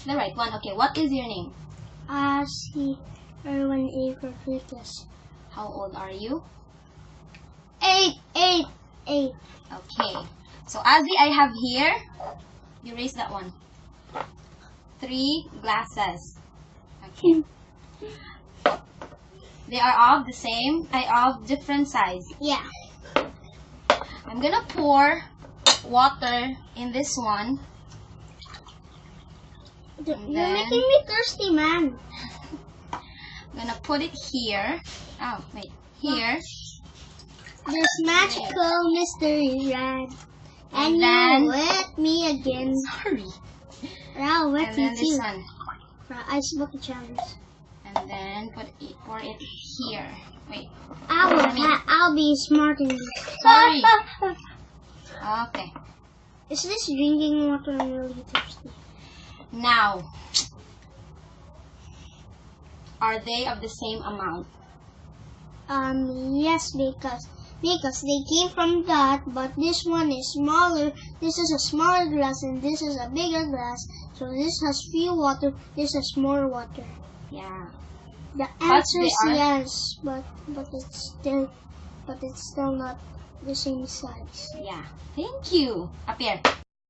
The right one. Okay, what is your name? C. Erwin A. Rodriguez. How old are you? 8. Okay. So, Azzy, I have here, you raise that one. 3 glasses. Okay. They are of the same, of different size. Yeah. I'm gonna pour water in this one. You're making me thirsty, man. I'm gonna put it here. Oh, wait. Here. This magical mystery red. And then you wet me again. Sorry. I'll wet And you then this too. one. For ice bucket challenge. And then pour it here. Wait. I'll be smart in this. Sorry. Okay. Is this drinking water? I'm really thirsty. Now, are they of the same amount? Yes, because they came from that, but this one is smaller. This is a smaller glass, and this is a bigger glass. So this has few water. This has more water. Yeah. The answer is yes, but it's still not the same size. Yeah. Thank you. Up here.